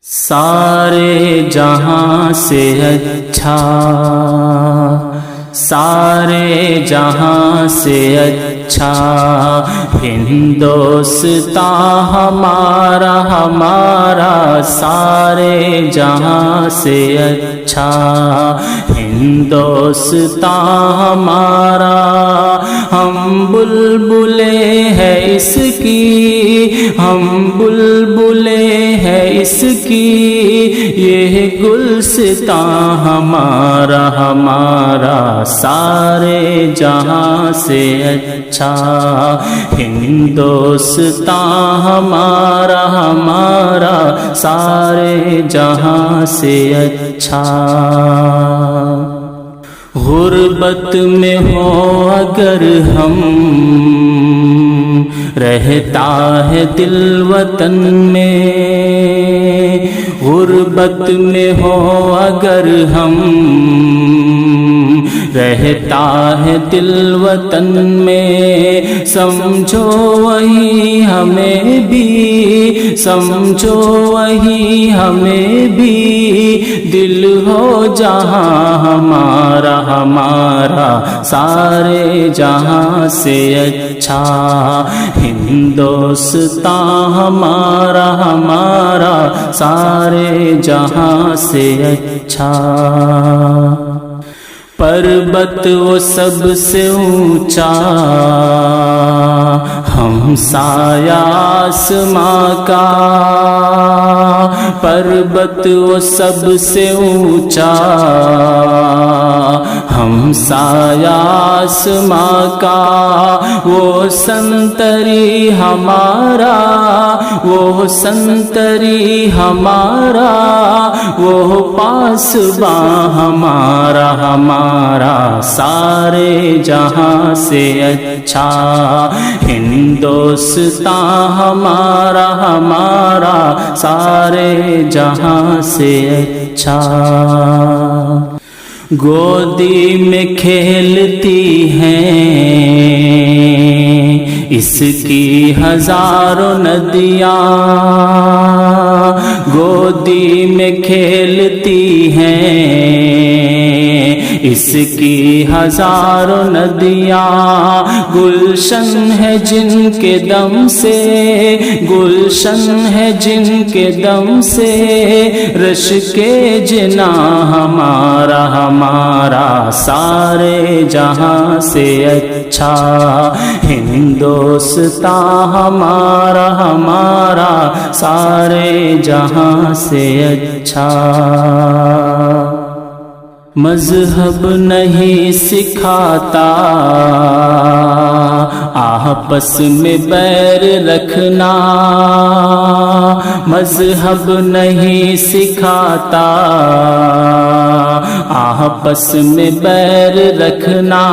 سارے جہاں سے اچھا، سارے جہاں سے اچھا ہندوستاں ہمارا ہمارا، سارے جہاں سے اچھا ہندوستاں ہمارا۔ ہم بلبلیں ہیں اس کی، ہم بلبلیں ہیں اس کی، یہ گلستاں ہمارا ہمارا، سارے جہاں سے اچھا ہندوستاں ہمارا ہمارا، سارے جہاں سے اچھا۔ غربت میں ہو اگر ہم، رہتا ہے دل وطن میں، غربت میں ہو اگر ہم، رہتا ہے دل وطن میں، سمجھو وہی ہمیں بھی، سمجھو وہی ہمیں بھی، دل ہو جہاں ہمارا ہمارا، سارے جہاں سے اچھا ہندوستاں ہمارا ہمارا، سارے جہاں سے اچھا۔ پربت وہ سب سے اونچا، ہم سایہ آسماں کا، پربت وہ سب سے اونچا، ہم سایہ آسماں کا، وہ سنتری ہمارا، وہ سنتری ہمارا، وہ پاسباں ہمارا ہمارا، سارے جہاں سے اچھا ہندوستاں ہمارا ہمارا، سارے جہاں سے اچھا۔ گودی میں کھیلتی ہیں اس کی ہزاروں ندیاں، گودی میں کھیلتی ہیں اس کی ہزاروں ندیاں، گلشن ہے جن کے دم سے، گلشن ہے جن کے دم سے، رش کے جنا ہمارا ہمارا، سارے جہاں سے اچھا ہندوستاں ہمارا ہمارا، سارے جہاں سے اچھا۔ مذہب نہیں سکھاتا آپس میں بیر رکھنا، مذہب نہیں سکھاتا آپس میں بیر رکھنا،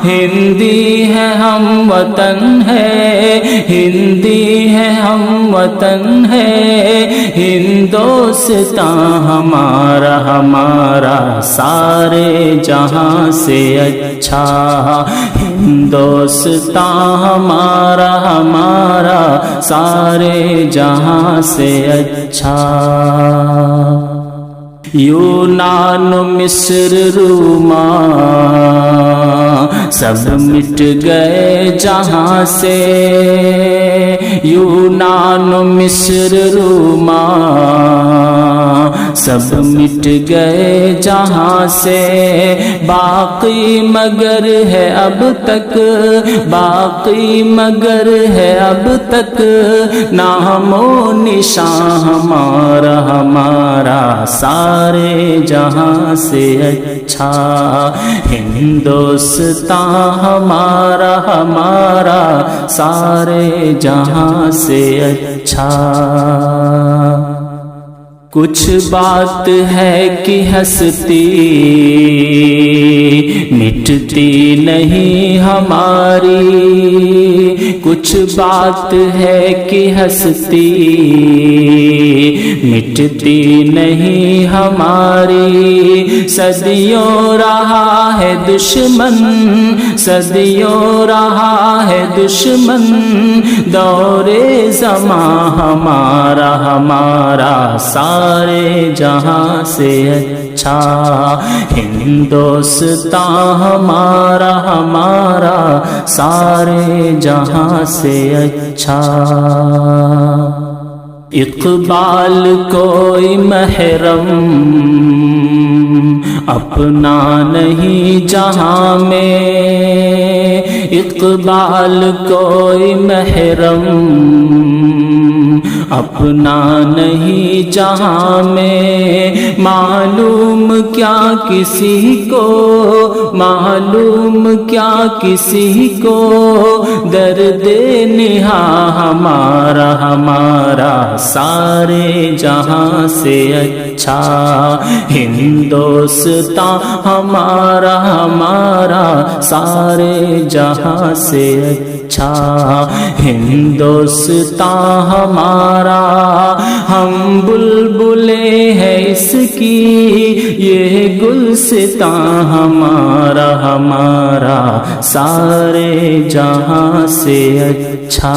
ہندی ہے ہم وطن ہے، ہندی ہے ہم وطن ہے، ہندوستاں ہمارا ہمارا، سارے جہاں سے اچھا ہندوستاں ہمارا ہمارا، سارے جہاں سے اچھا۔ یونان مصر روما سب مٹ گئے جہاں سے، یونان مصر روما سب مٹ گئے جہاں سے، باقی مگر ہے اب تک، باقی مگر ہے اب تک، نام و نشان ہمارا ہمارا، سارے جہاں سے اچھا ہندوستاں ہمارا ہمارا، سارے جہاں سے اچھا۔ کچھ بات ہے کہ ہستی مٹتی نہیں ہماری، کچھ بات ہے کہ ہستی مٹتی نہیں ہماری، صدیوں رہا ہے دشمن، صدیوں رہا ہے دشمن، دور زماں ہمارا ہمارا سارے جہاں سے اچھا، ہندوستان ہمارا ہمارا سارے جہاں سے اچھا۔ اقبال کوئی محرم اپنا نہیں جہاں میں، اقبال کوئی محرم اپنا نہیں جہاں میں، معلوم کیا کسی کو، معلوم کیا کسی کو، درد نہاں ہمارا ہمارا سارے جہاں سے اچھا، ہندوستان ہمارا ہمارا سارے جہاں سے اچھا، ہندوستان ہمارا، ہم بلبلیں ہیں اس کی، یہ گلستان ہمارا ہمارا سارے جہاں سے اچھا۔